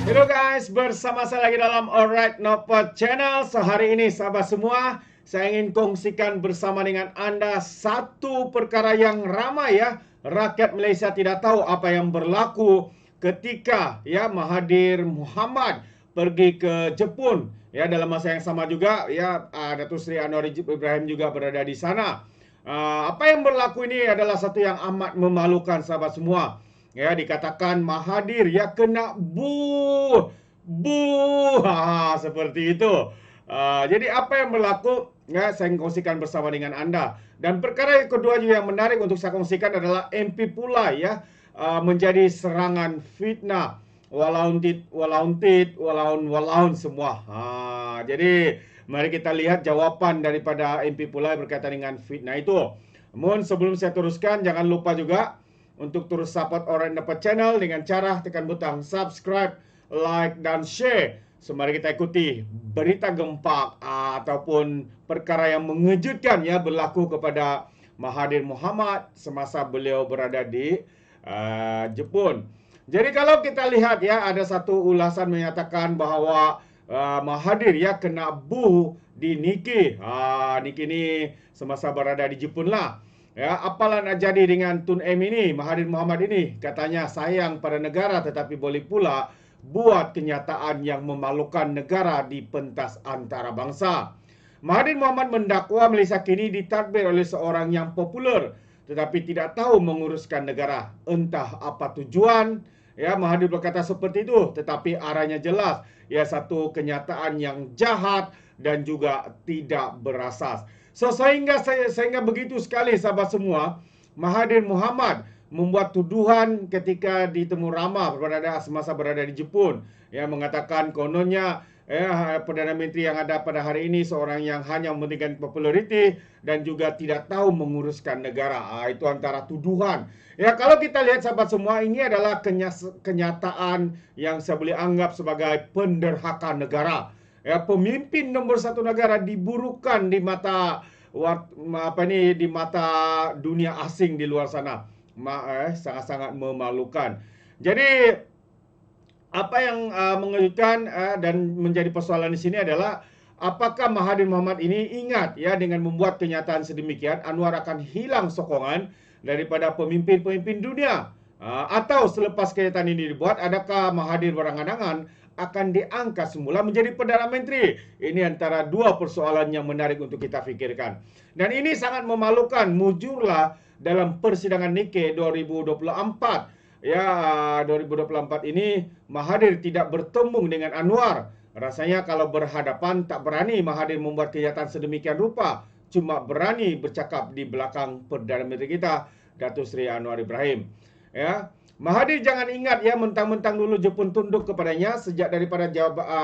Hello guys, bersama saya lagi dalam Alright Nopod Channel. Sehari ini sahabat semua, saya ingin kongsikan bersama dengan Anda satu perkara yang ramai ya. Rakyat Malaysia tidak tahu apa yang berlaku ketika ya Mahathir Mohamad pergi ke Jepun. Ya, dalam masa yang sama juga ya Datuk Seri Anwar Ibrahim juga berada di sana. Apa yang berlaku ini adalah satu yang amat memalukan sahabat semua. Ya, dikatakan Mahathir ya kena seperti itu. Jadi apa yang berlaku ya saya kongsikan bersama dengan Anda. Dan perkara yang kedua juga yang menarik untuk saya kongsikan adalah MP Pulai ya menjadi serangan fitnah walaun semua. Jadi mari kita lihat jawapan daripada MP Pulai berkaitan dengan fitnah itu. Namun sebelum saya teruskan, jangan lupa juga untuk terus support Alright Nopod Channel dengan cara tekan butang subscribe, like, dan share. So, mari kita ikuti berita gempak ataupun perkara yang mengejutkan ya berlaku kepada Mahathir Mohamad semasa beliau berada di Jepun. Jadi kalau kita lihat ya, ada satu ulasan menyatakan bahawa Mahathir ya kena di Nikkei. Nikkei ini semasa berada di Jepun lah. Ya, apalah nak jadi dengan Tun M ini, Mahathir Mohamad ini? Katanya sayang pada negara tetapi boleh pula buat kenyataan yang memalukan negara di pentas antarabangsa. Mahathir Mohamad mendakwa Malaysia kini ditadbir oleh seorang yang popular tetapi tidak tahu menguruskan negara. Entah apa tujuan. Ya, Mahathir berkata seperti itu, tetapi arahnya jelas. Ya, satu kenyataan yang jahat dan juga tidak berasas. So, sehingga begitu sekali sahabat semua, Mahathir Mohamad membuat tuduhan ketika ditemu Rama semasa berada di Jepun. Ya, mengatakan kononnya Perdana Menteri yang ada pada hari ini seorang yang hanya mementingkan populariti dan juga tidak tahu menguruskan negara. Itu antara tuduhan. Ya, kalau kita lihat sahabat semua, ini adalah kenyataan yang saya boleh anggap sebagai penderhakan negara. Ya, pemimpin nombor satu negara diburukan di mata di mata dunia asing di luar sana. Sangat-sangat memalukan. Jadi apa yang mengejutkan dan menjadi persoalan di sini adalah apakah Mahathir Mohamad ini ingat ya dengan membuat kenyataan sedemikian Anwar akan hilang sokongan daripada pemimpin-pemimpin dunia. Atau selepas kenyataan ini dibuat, adakah Mahathir berangan-angan akan diangkat semula menjadi Perdana Menteri? Ini antara dua persoalan yang menarik untuk kita fikirkan. Dan ini sangat memalukan, mujurlah dalam persidangan Nikkei 2024. Ya, 2024 ini Mahathir tidak bertemu dengan Anwar. Rasanya kalau berhadapan tak berani Mahathir membuat kenyataan sedemikian rupa. Cuma berani bercakap di belakang Perdana Menteri kita, Datuk Seri Anwar Ibrahim. Ya, Mahathir jangan ingat ya mentang-mentang dulu Jepun tunduk kepadanya sejak daripada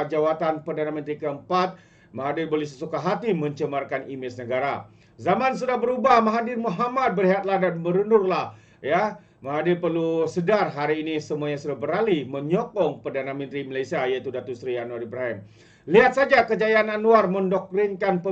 jawatan Perdana Menteri keempat, Mahathir boleh sesuka hati mencemarkan imej negara. Zaman sudah berubah, Mahathir Mohamad berehatlah dan berundurlah. Ya, Mahathir perlu sedar hari ini semuanya sudah beralih menyokong Perdana Menteri Malaysia iaitu Datuk Seri Anwar Ibrahim. Lihat saja kejayaan Anwar mendoktrinkan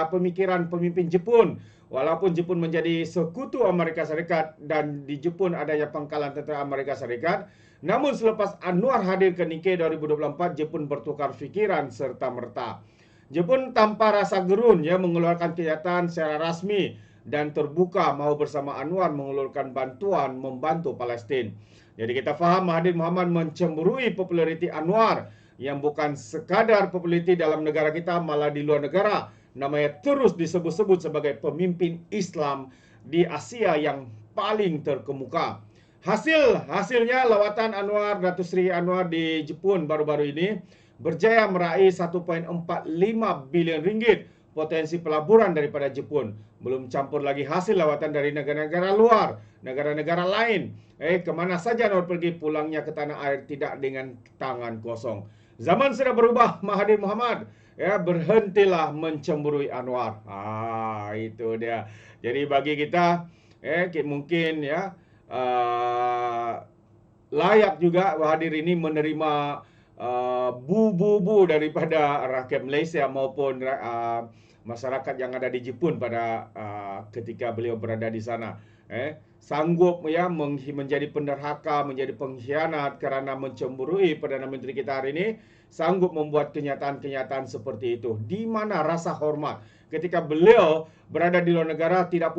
pemikiran pemimpin Jepun. Walaupun Jepun menjadi sekutu Amerika Serikat dan di Jepun adanya pangkalan tentera Amerika Serikat, namun selepas Anwar hadir ke Nikkei 2024, Jepun bertukar fikiran serta-merta. Jepun tanpa rasa gerun ya mengeluarkan kenyataan secara rasmi dan terbuka mahu bersama Anwar mengulurkan bantuan membantu Palestin. Jadi kita faham Mahathir Mohamad mencemburui populariti Anwar yang bukan sekadar populariti dalam negara kita, malah di luar negara. Namanya terus disebut-sebut sebagai pemimpin Islam di Asia yang paling terkemuka. Hasilnya lawatan Datuk Seri Anwar di Jepun baru-baru ini berjaya meraih 1.45 bilion ringgit potensi pelaburan daripada Jepun. Belum campur lagi hasil lawatan dari negara-negara luar, negara-negara lain. Kemana saja Anwar pergi, pulangnya ke tanah air tidak dengan tangan kosong. Zaman sudah berubah, Mahathir Mohamad. Ya, berhentilah mencemburui Anwar. Itu dia. Jadi bagi kita, mungkin ya layak juga Mahathir ini menerima bu daripada rakyat Malaysia maupun masyarakat yang ada di Jepun pada ketika beliau berada di sana. Sanggup ya menjadi penderhaka, menjadi pengkhianat karena mencemburui Perdana Menteri kita hari ini, sanggup membuat kenyataan-kenyataan seperti itu. Di mana rasa hormat ketika beliau berada di luar negara, tidak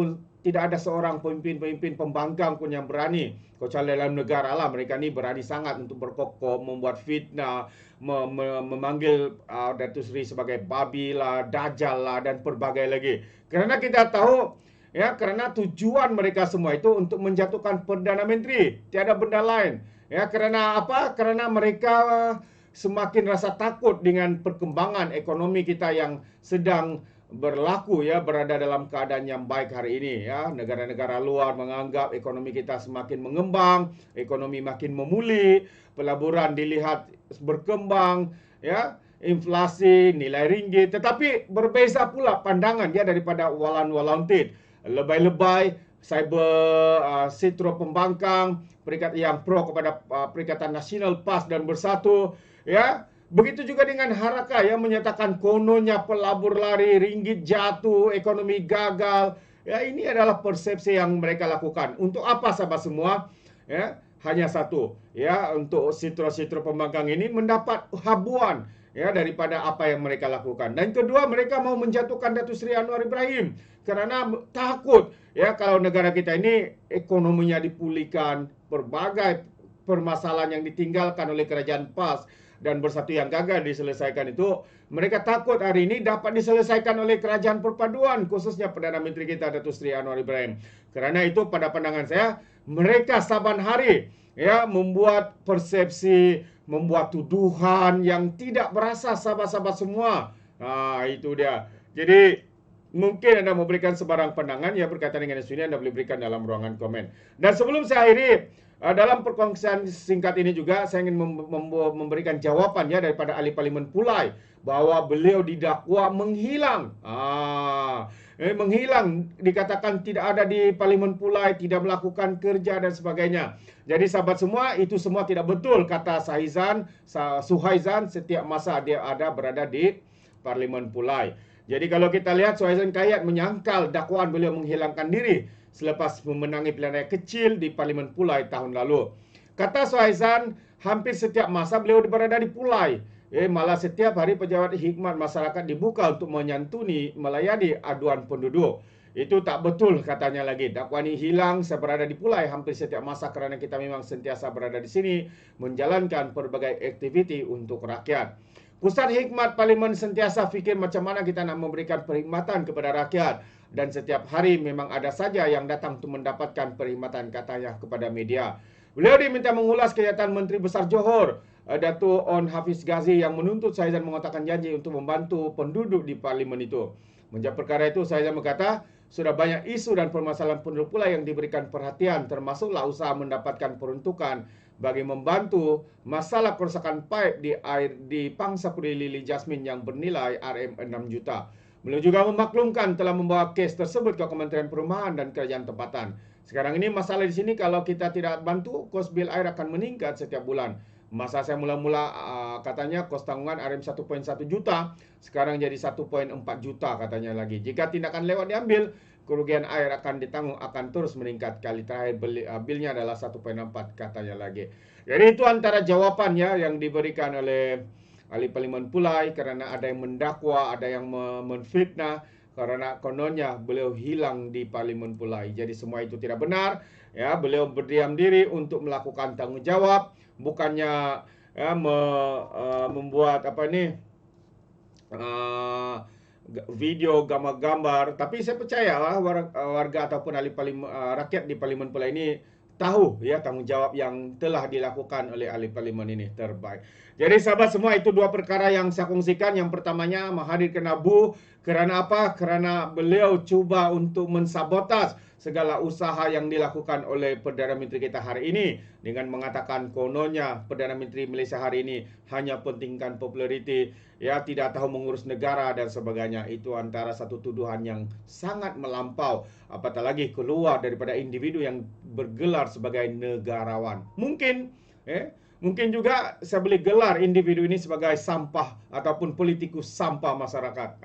ada seorang pemimpin pembangkang pun yang berani. Kecuali dalam negara lah, mereka ni berani sangat untuk berkokok, membuat fitnah, memanggil Datuk Seri sebagai babi lah, dajjal lah, dan pelbagai lagi. Karena kita tahu, ya, karena tujuan mereka semua itu untuk menjatuhkan Perdana Menteri, tiada benda lain. Ya, karena apa? Karena mereka semakin rasa takut dengan perkembangan ekonomi kita yang sedang berlaku, ya, berada dalam keadaan yang baik hari ini, ya. Negara-negara luar menganggap ekonomi kita semakin mengembang, ekonomi makin memulih, pelaburan dilihat berkembang, ya, inflasi, nilai ringgit. Tetapi berbeza pula pandangan dia daripada walan-walantit, lebay-lebay, cyber sitro pembangkang, peringkat yang pro kepada Perikatan Nasional PAS dan Bersatu, ya. Begitu juga dengan Haraka yang menyatakan kononnya pelabur lari, ringgit jatuh, ekonomi gagal. Ya, ini adalah persepsi yang mereka lakukan. Untuk apa sahabat semua? Ya, hanya satu, ya, untuk sitro-sitro pembangkang ini mendapat habuan, ya, daripada apa yang mereka lakukan. Dan kedua, mereka mau menjatuhkan Datuk Seri Anwar Ibrahim karena takut, ya, kalau negara kita ini ekonominya dipulihkan, berbagai permasalahan yang ditinggalkan oleh kerajaan PAS dan Bersatu yang gagal diselesaikan itu, mereka takut hari ini dapat diselesaikan oleh kerajaan perpaduan, khususnya Perdana Menteri kita Datuk Seri Anwar Ibrahim. Karena itu pada pandangan saya, mereka saban hari, ya, membuat persepsi, membuat tuduhan yang tidak berasas sahabat-sahabat semua. Itu dia. Jadi mungkin Anda memberikan sebarang pandangan yang berkaitan dengan isu ini, Anda boleh berikan dalam ruangan komen. Dan sebelum saya akhiri, dalam perkongsian singkat ini juga saya ingin memberikan jawabannya daripada ahli Parlimen Pulai bahwa beliau didakwa menghilang. Menghilang, dikatakan tidak ada di Parlimen Pulai, tidak melakukan kerja dan sebagainya. Jadi sahabat semua, itu semua tidak betul kata Suhaizan setiap masa dia berada di Parlimen Pulai. Jadi kalau kita lihat, Suhaizan Kayat menyangkal dakwaan beliau menghilangkan diri selepas memenangi pilihan raya kecil di Parlimen Pulai tahun lalu. Kata Suhaizan, hampir setiap masa beliau berada di Pulai. Malah setiap hari pejabat khidmat masyarakat dibuka untuk menyantuni, melayani aduan penduduk. Itu tak betul katanya lagi. Dakwaan ini hilang, saya berada di Pulai hampir setiap masa kerana kita memang sentiasa berada di sini menjalankan berbagai aktiviti untuk rakyat. Pusat Hikmat Parlimen sentiasa fikir macam mana kita nak memberikan perkhidmatan kepada rakyat. Dan setiap hari memang ada saja yang datang untuk mendapatkan perkhidmatan, katanya kepada media. Beliau diminta mengulas kenyataan Menteri Besar Johor, Datuk On Hafiz Ghazi, yang menuntut Suhaizan mengatakan janji untuk membantu penduduk di Parlimen itu. Menjawab perkara itu, Suhaizan berkata, sudah banyak isu dan permasalahan penduduk pula yang diberikan perhatian, termasuklah usaha mendapatkan peruntukan bagi membantu masalah kerosakan paip di air di Pangsapuri Lili Jasmine yang bernilai RM6 juta. Beliau juga memaklumkan telah membawa kes tersebut ke Kementerian Perumahan dan Kerajaan Tempatan. Sekarang ini masalah di sini, kalau kita tidak bantu, kos bil air akan meningkat setiap bulan. Masa saya mula-mula katanya kos tanggungan RM 1.1 juta, sekarang jadi 1.4 juta katanya lagi. Jika tindakan lewat diambil, kerugian air akan ditanggung akan terus meningkat. Kali terakhir bilnya adalah 1.4 katanya lagi. Jadi itu antara jawabannya yang diberikan oleh ahli Parlimen Pulai kerana ada yang mendakwa, ada yang menfitnah karena kononnya beliau hilang di Parlimen Pulai. Jadi semua itu tidak benar. Ya, beliau berdiam diri untuk melakukan tanggungjawab, bukannya ya, membuat video gambar-gambar. Tapi saya percayalah warga ataupun ahli rakyat di Parlimen Pulai ini tahu, ya, tanggungjawab yang telah dilakukan oleh ahli Parlimen ini terbaik. Jadi sahabat semua, itu dua perkara yang saya kongsikan. Yang pertamanya menghadirkan Abu kerana apa? Kerana beliau cuba untuk mensabotas segala usaha yang dilakukan oleh Perdana Menteri kita hari ini dengan mengatakan kononnya Perdana Menteri Malaysia hari ini hanya pentingkan populariti, ya, tidak tahu mengurus negara dan sebagainya. Itu antara satu tuduhan yang sangat melampau, apatah lagi keluar daripada individu yang bergelar sebagai negarawan. Mungkin juga saya boleh gelar individu ini sebagai sampah ataupun politikus sampah masyarakat.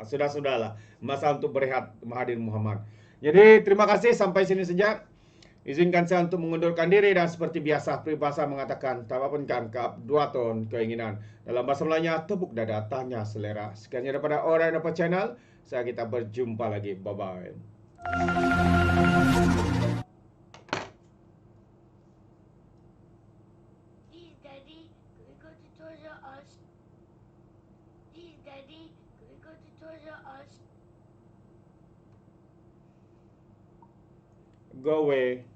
Sudah-sudahlah. Masa untuk berehat, Mahathir Muhammad. Jadi terima kasih, sampai sini saja. Izinkan saya untuk mengundurkan diri, dan seperti biasa peribahasa mengatakan tawapunkan ke dua ton keinginan. Dalam bahasa Melayunya, tepuk dada, tanya selera. Sekian daripada Orang Dapat Channel. Saya kita berjumpa lagi. Bye-bye. Please, Daddy, could we go to Toys R Us? Please, Daddy, could we go to Toys R Us? Go away.